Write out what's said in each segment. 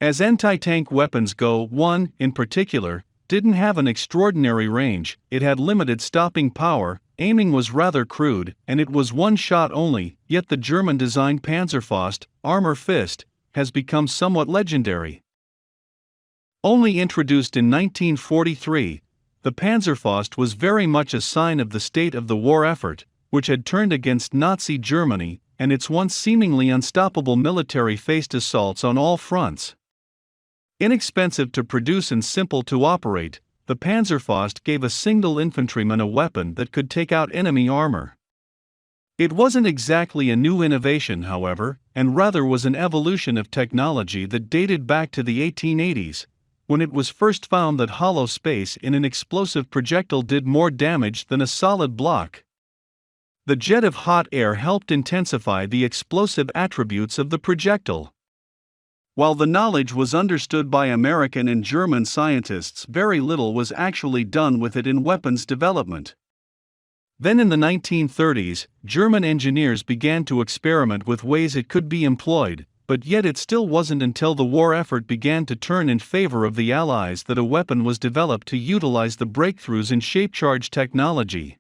As anti-tank weapons go, one, in particular, didn't have an extraordinary range, it had limited stopping power, aiming was rather crude, and it was one shot only, yet the German-designed Panzerfaust, armor fist, has become somewhat legendary. Only introduced in 1943, the Panzerfaust was very much a sign of the state of the war effort, which had turned against Nazi Germany, and its once seemingly unstoppable military faced assaults on all fronts. Inexpensive to produce and simple to operate, the Panzerfaust gave a single infantryman a weapon that could take out enemy armor. It wasn't exactly a new innovation, however, and rather was an evolution of technology that dated back to the 1880s, when it was first found that hollow space in an explosive projectile did more damage than a solid block. The jet of hot air helped intensify the explosive attributes of the projectile. While the knowledge was understood by American and German scientists, very little was actually done with it in weapons development. Then in the 1930s, German engineers began to experiment with ways it could be employed, but yet it still wasn't until the war effort began to turn in favor of the Allies that a weapon was developed to utilize the breakthroughs in shape charge technology.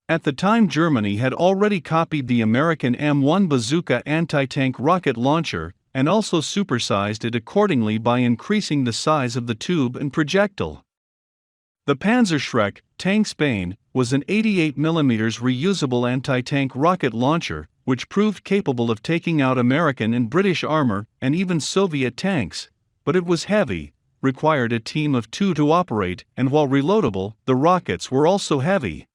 At the time, Germany had already copied the American M1 bazooka anti-tank rocket launcher, and also supersized it accordingly by increasing the size of the tube and projectile. The Panzerschreck, Tank Spain, was an 88mm reusable anti-tank rocket launcher, which proved capable of taking out American and British armor and even Soviet tanks, but it was heavy, required a team of 2 to operate, and while reloadable, the rockets were also heavy.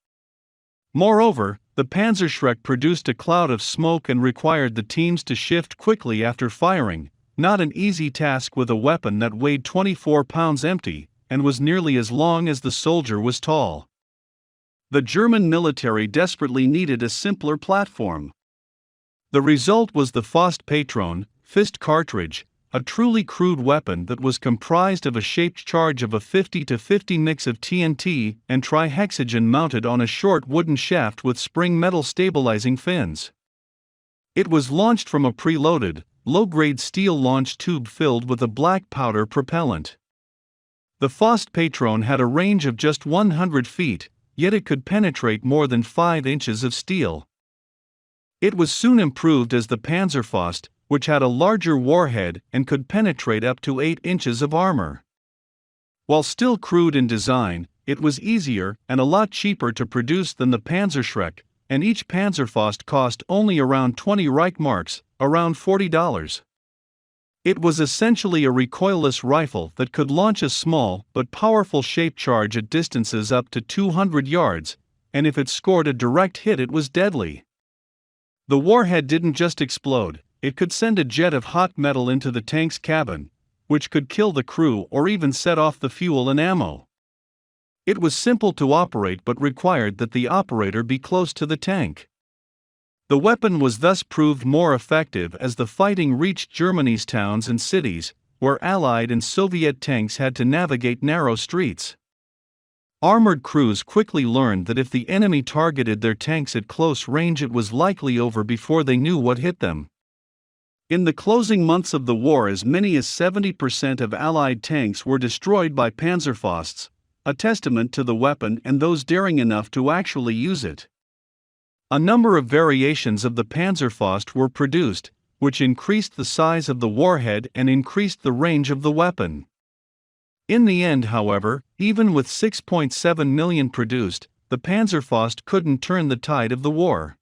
Moreover, the Panzerschreck produced a cloud of smoke and required the teams to shift quickly after firing, not an easy task with a weapon that weighed 24 pounds empty, and was nearly as long as the soldier was tall. The German military desperately needed a simpler platform. The result was the Faust Patron, fist cartridge, a truly crude weapon that was comprised of a shaped charge of a 50-50 mix of TNT and trihexagen mounted on a short wooden shaft with spring metal stabilizing fins. It was launched from a preloaded, low-grade steel launch tube filled with a black powder propellant. The Faust Patron had a range of just 100 feet, yet it could penetrate more than 5 inches of steel. It was soon improved as the Panzerfaust, which had a larger warhead and could penetrate up to 8 inches of armor. While still crude in design, it was easier and a lot cheaper to produce than the Panzerschreck, and each Panzerfaust cost only around 20 Reichmarks, around $40. It was essentially a recoilless rifle that could launch a small but powerful shape charge at distances up to 200 yards, and if it scored a direct hit, it was deadly. The warhead didn't just explode. It could send a jet of hot metal into the tank's cabin, which could kill the crew or even set off the fuel and ammo. It was simple to operate but required that the operator be close to the tank. The weapon was thus proved more effective as the fighting reached Germany's towns and cities, where Allied and Soviet tanks had to navigate narrow streets. Armored crews quickly learned that if the enemy targeted their tanks at close range, it was likely over before they knew what hit them. In the closing months of the war, as many as 70% of Allied tanks were destroyed by Panzerfausts, a testament to the weapon and those daring enough to actually use it. A number of variations of the Panzerfaust were produced, which increased the size of the warhead and increased the range of the weapon. In the end, however, even with 6.7 million produced, the Panzerfaust couldn't turn the tide of the war.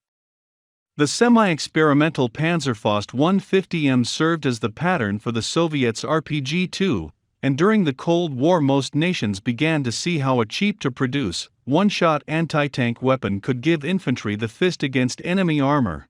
The semi-experimental Panzerfaust 150M served as the pattern for the Soviets' RPG-2, and during the Cold War most nations began to see how a cheap-to-produce, one-shot anti-tank weapon could give infantry the fist against enemy armor.